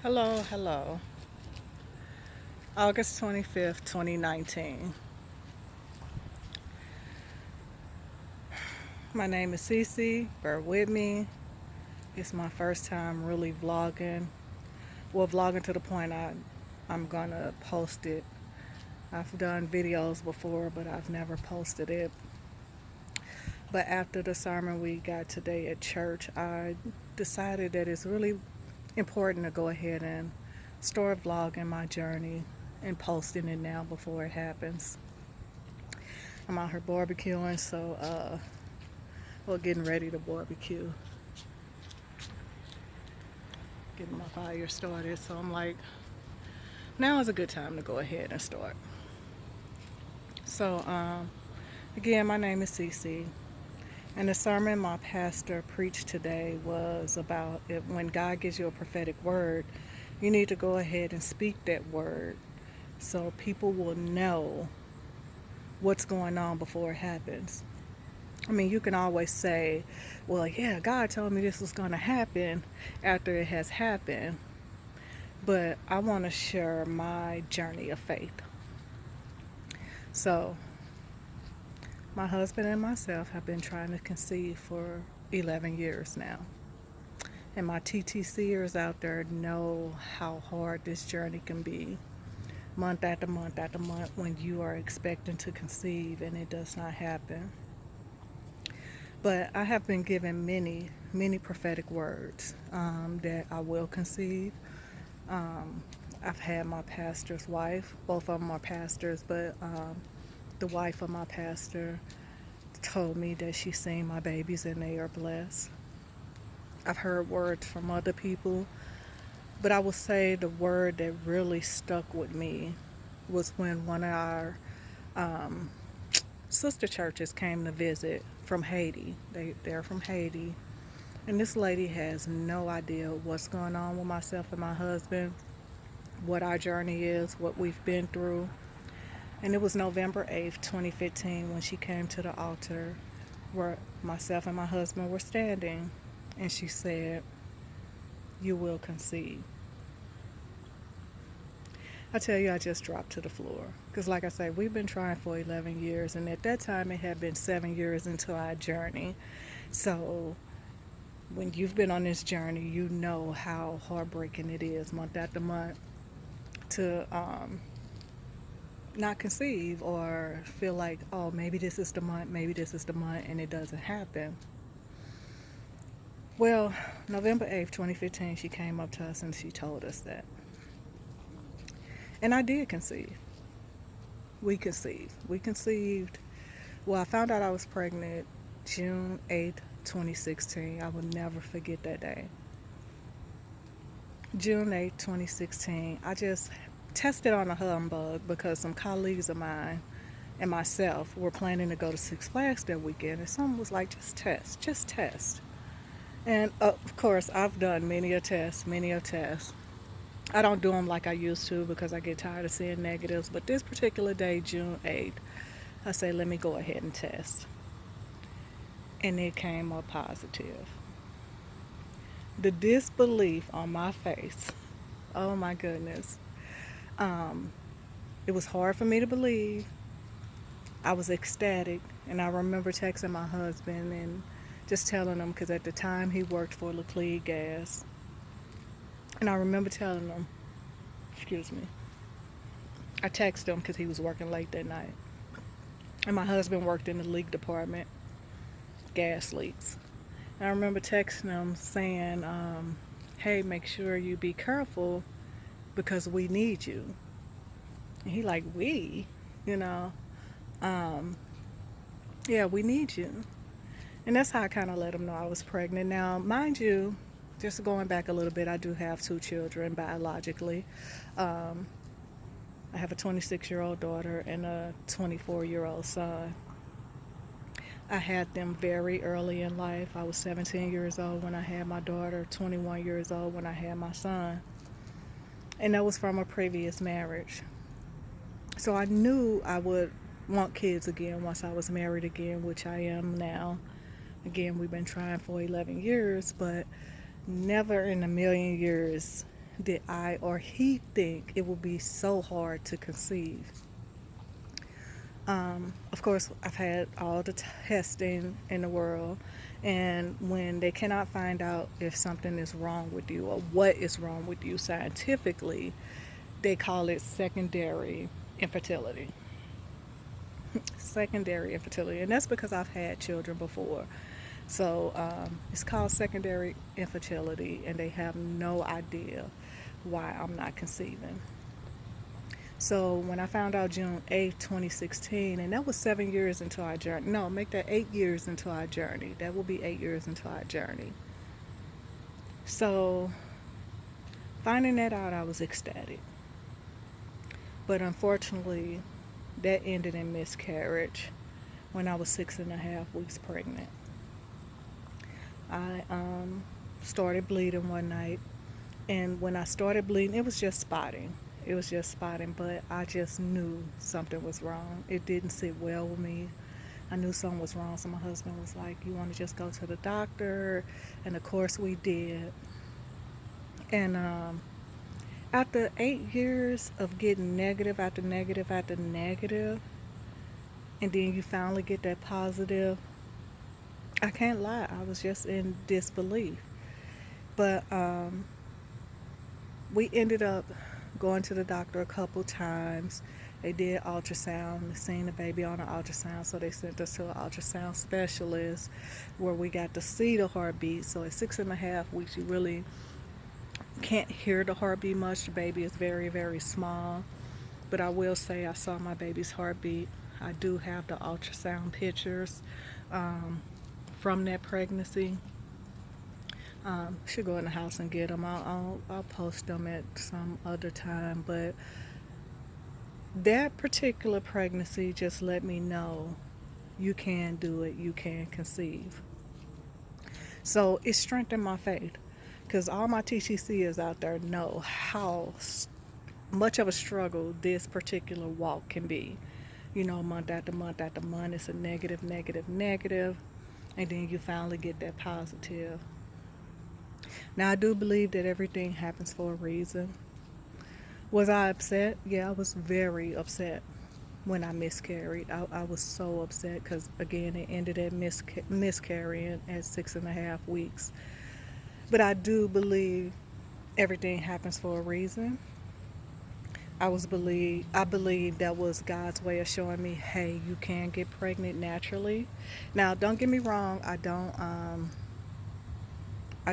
Hello, hello. August 25th, 2019. My name is Cece. Bear with me. It's my first time really vlogging. Well, vlogging to the point I'm gonna post it. I've done videos before, but I've never posted it. But after the sermon we got today at church, I decided that it's really important to go ahead and start vlogging my journey and posting it now before it happens. I'm out here barbecuing, getting ready to barbecue, getting my fire started. So I'm like, now is a good time to go ahead and start. So, again, my name is Cece, and the sermon my pastor preached today was about when God gives you a prophetic word, you need to go ahead and speak that word so people will know what's going on before it happens. I mean, you can always say, well, yeah, God told me this was going to happen after it has happened. But I want to share my journey of faith. So, my husband and myself have been trying to conceive for 11 years now. And my TTCers out there know how hard this journey can be, month after month after month, when you are expecting to conceive and it does not happen. But I have been given many, many prophetic words that I will conceive. Um, I've had my pastor's wife, both of them are pastors, but the wife of my pastor told me that she's seen my babies and they are blessed. I've heard words from other people, but I will say the word that really stuck with me was when one of our um, sister churches came to visit from Haiti. They're from Haiti. And this lady has no idea what's going on with myself and my husband, what our journey is, what we've been through. And it was November 8th, 2015, when she came to the altar where myself and my husband were standing. And she said, "You will conceive." I tell you, I just dropped to the floor. Because, like I said, we've been trying for 11 years. And at that time, it had been 7 years into our journey. So, when you've been on this journey, you know how heartbreaking it is month after month to not conceive or feel like, oh, maybe this is the month, maybe this is the month, and it doesn't happen. Well, November 8th, 2015, she came up to us and she told us that. And I did conceive. We conceived. We conceived. Well, I found out I was pregnant June 8th, 2016. I will never forget that day. June 8th, 2016. I just tested on a humbug because some colleagues of mine and myself were planning to go to Six Flags that weekend, and someone was like, just test, just test. And of course, I've done many a test, many a test. I don't do them like I used to because I get tired of seeing negatives. But this particular day, June 8th, I say, let me go ahead and test. And it came up positive. The disbelief on my face, oh my goodness. Um, it was hard for me to believe. I was ecstatic. And I remember texting my husband and just telling him, because at the time he worked for Laclede Gas. And I remember telling him, excuse me, I texted him because he was working late that night. And my husband worked in the leak department, gas leaks. And I remember texting him saying, hey, make sure you be careful because we need you. And he like, we? You know, um, yeah, we need you. And that's how I kind of let him know I was pregnant. Now, mind you, just going back a little bit, I do have two children biologically. Um, I have a 26-year-old daughter and a 24-year-old son. I had them very early in life. I was 17 years old when I had my daughter, 21 years old when I had my son. And that was from a previous marriage. So I knew I would want kids again once I was married again, which I am now. Again, we've been trying for 11 years, but never in a million years did I or he think it would be so hard to conceive? Of course, I've had all the testing in the world, and when they cannot find out if something is wrong with you or what is wrong with you scientifically, they call it secondary infertility. Secondary infertility, and that's because I've had children before. So it's called secondary infertility, and they have no idea why I'm not conceiving. So when I found out June 8th, 2016, and that was 7 years into our journey. No, make that 8 years into our journey. That will be 8 years into our journey. So finding that out, I was ecstatic. But unfortunately, that ended in miscarriage when I was 6.5 weeks pregnant. I started bleeding one night, and when I started bleeding, it was just spotting. It was just spotting, but I just knew something was wrong. It didn't sit well with me. I knew something was wrong, so my husband was like, "You want to just go to the doctor?" And of course, we did. And after 8 years of getting negative after negative after negative, and then you finally get that positive, I can't lie, I was just in disbelief. But we ended up going to the doctor a couple times. They did ultrasound, seen the baby on an ultrasound, so they sent us to an ultrasound specialist where we got to see the heartbeat. So at 6.5 weeks, you really can't hear the heartbeat much. The baby is very, very small. But I will say I saw my baby's heartbeat. I do have the ultrasound pictures um, from that pregnancy. Should go in the house and get them. I'll post them at some other time. But that particular pregnancy just let me know you can do it. You can conceive. So it strengthened my faith because all my TTCs out there know how much of a struggle this particular walk can be. You know, month after month after month, it's a negative, negative, negative, and then you finally get that positive. Now, I do believe that everything happens for a reason. Was I upset? Yeah, I was very upset when I miscarried. I was so upset because, again, it ended at miscarrying at 6.5 weeks. But I do believe everything happens for a reason. I believe that was God's way of showing me, hey, you can get pregnant naturally. Now, don't get me wrong, I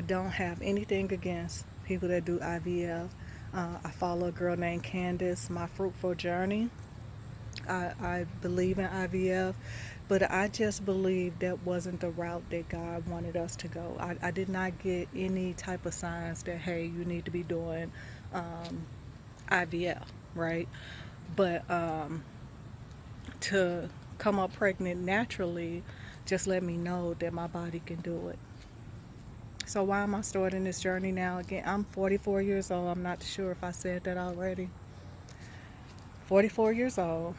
don't have anything against people that do IVF. I follow a girl named Candace, My Fruitful Journey. I believe in IVF, but I just believe that wasn't the route that God wanted us to go. I did not get any type of signs that, hey, you need to be doing um, IVF, right? But to come up pregnant naturally just let me know that my body can do it. So why am I starting this journey now? Again, I'm 44 years old. I'm not sure if I said that already. 44 years old.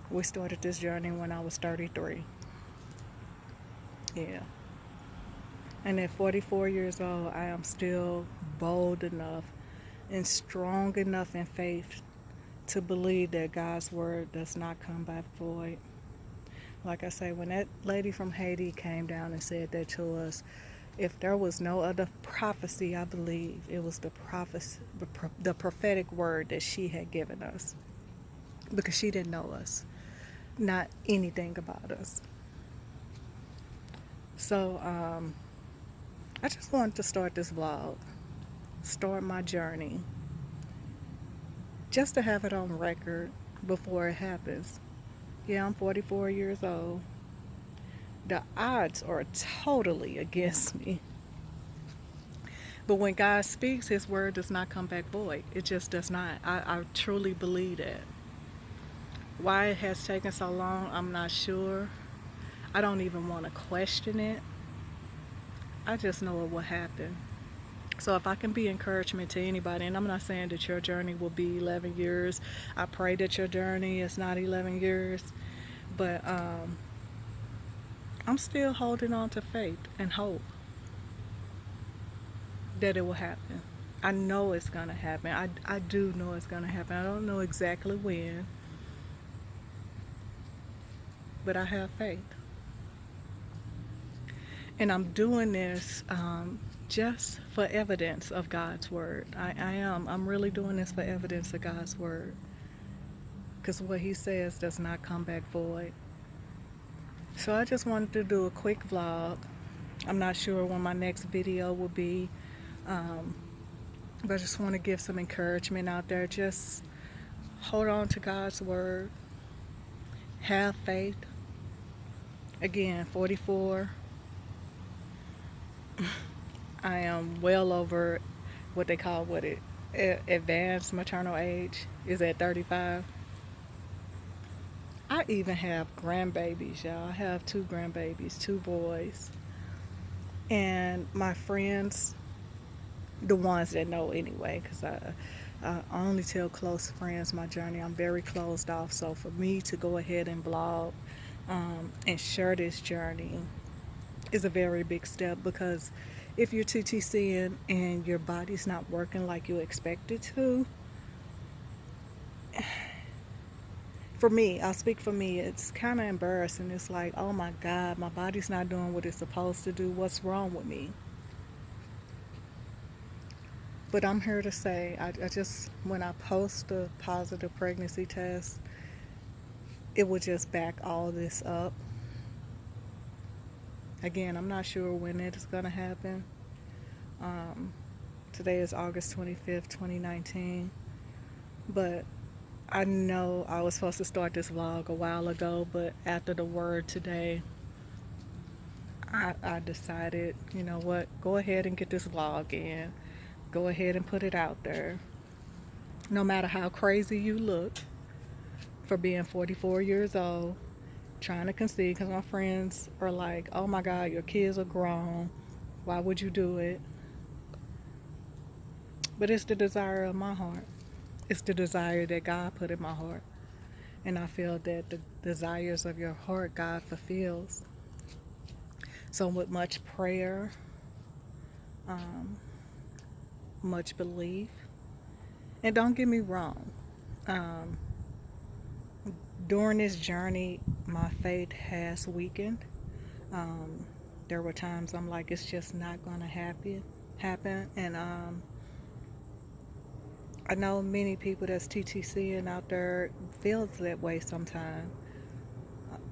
We started this journey when I was 33. Yeah. And at 44 years old, I am still bold enough and strong enough in faith to believe that God's word does not come back void. Like I say, when that lady from Haiti came down and said that to us, if there was no other prophecy, I believe it was the prophecy, the prophetic word that she had given us, because she didn't know us, not anything about us. So I just wanted to start this vlog, start my journey, just to have it on record before it happens. Yeah, I'm 44 years old. The odds are totally against me. But when God speaks, his word does not come back void. It just does not. I truly believe that. Why it has taken so long, I'm not sure. I don't even want to question it. I just know it will happen. So if I can be encouragement to anybody, and I'm not saying that your journey will be 11 years. I pray that your journey is not 11 years. But I'm still holding on to faith and hope that it will happen. I know it's gonna happen. I do know it's gonna happen. I don't know exactly when, but I have faith. And I'm doing this just for evidence of God's word. I am. I'm really doing this for evidence of God's word. Because what He says does not come back void. So I just wanted to do a quick vlog. I'm not sure when my next video will be, um, but I just want to give some encouragement out there. Just hold on to God's word. Have faith. Again, 44. I am well over what they call advanced maternal age is at 35. I even have grandbabies, y'all. I have two grandbabies, two boys. And my friends, the ones that know anyway, because I only tell close friends my journey. I'm very closed off. So for me to go ahead and vlog and share this journey is a very big step, because if you're TTCing and your body's not working like you expect it to, for me, I'll speak for me, it's kind of embarrassing. It's like, oh my God, my body's not doing what it's supposed to do. What's wrong with me? But I'm here to say, I just, when I post a positive pregnancy test, it will just back all this up. Again, I'm not sure when it is going to happen. Um, Today is August 25th, 2019. But I know I was supposed to start this vlog a while ago, but after the word today, I decided, you know what, go ahead and get this vlog in. Go ahead and put it out there. No matter how crazy you look for being 44 years old, trying to conceive, because my friends are like, oh my God, your kids are grown. Why would you do it? But it's the desire of my heart. It's the desire that God put in my heart. And I feel that the desires of your heart, God fulfills. So with much prayer, um, much belief, and don't get me wrong, um, during this journey, my faith has weakened. Um, there were times I'm like, it's just not going to happen. And I know many people that's TTCing out there feels that way sometimes.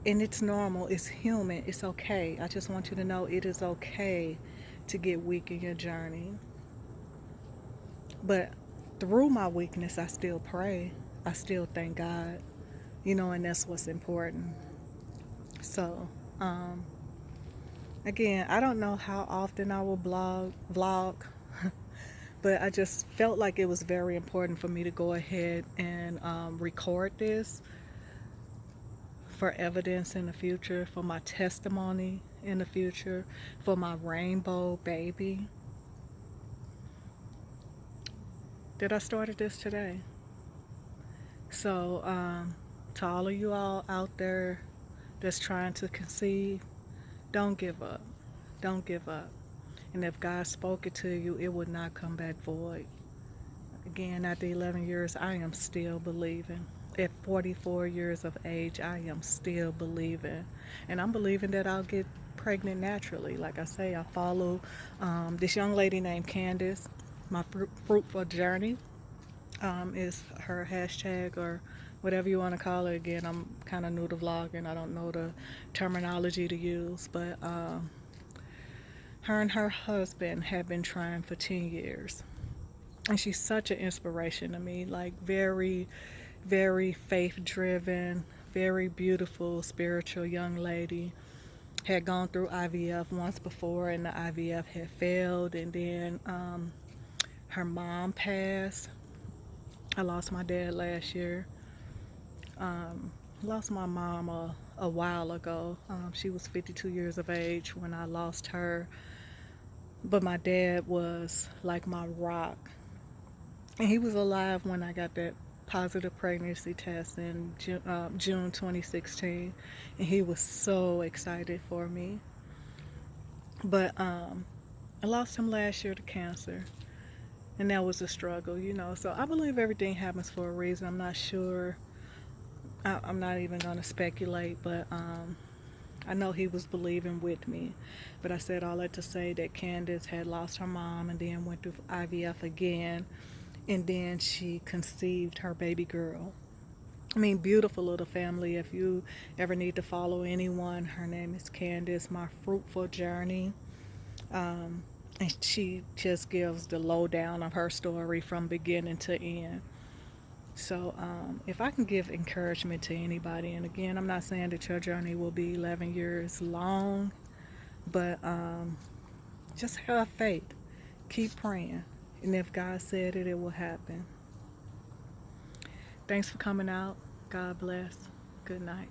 And it's normal, it's human, it's okay. I just want you to know it is okay to get weak in your journey. But through my weakness, I still pray. I still thank God, and that's what's important. So, again, I don't know how often I will vlog, but I just felt like it was very important for me to go ahead and record this for evidence in the future, for my testimony in the future, for my rainbow baby, that I started this today. So, to all of you all out there that's trying to conceive, don't give up. Don't give up. And if God spoke it to you, it would not come back void. Again, after 11 years, I am still believing. At 44 years of age, I am still believing. And I'm believing that I'll get pregnant naturally. Like I say, I follow this young lady named Candace. My fruitful journey is her hashtag, or whatever you want to call it. Again, I'm kind of new to vlogging. I don't know the terminology to use, but her and her husband have been trying for 10 years. And she's such an inspiration to me, like very, very faith driven, very beautiful, spiritual young lady. Had gone through IVF once before, and the IVF had failed, and then her mom passed. I lost my dad last year. Lost my mom a while ago. She was 52 years of age when I lost her. But my dad was like my rock. And he was alive when I got that positive pregnancy test in June 2016. And he was so excited for me. But I lost him last year to cancer. and that was a struggle, you know. So I believe everything happens for a reason. I'm not sure. I'm not even going to speculate, but I know he was believing with me. But I said all that to say that Candace had lost her mom and then went through IVF again, and then she conceived her baby girl. I mean, beautiful little family. If you ever need to follow anyone, her name is Candace, My Fruitful Journey. Um, and she just gives the lowdown of her story from beginning to end. So, if I can give encouragement to anybody, and again, I'm not saying that your journey will be 11 years long, but just have faith. Keep praying. And if God said it, it will happen. Thanks for coming out. God bless. Good night.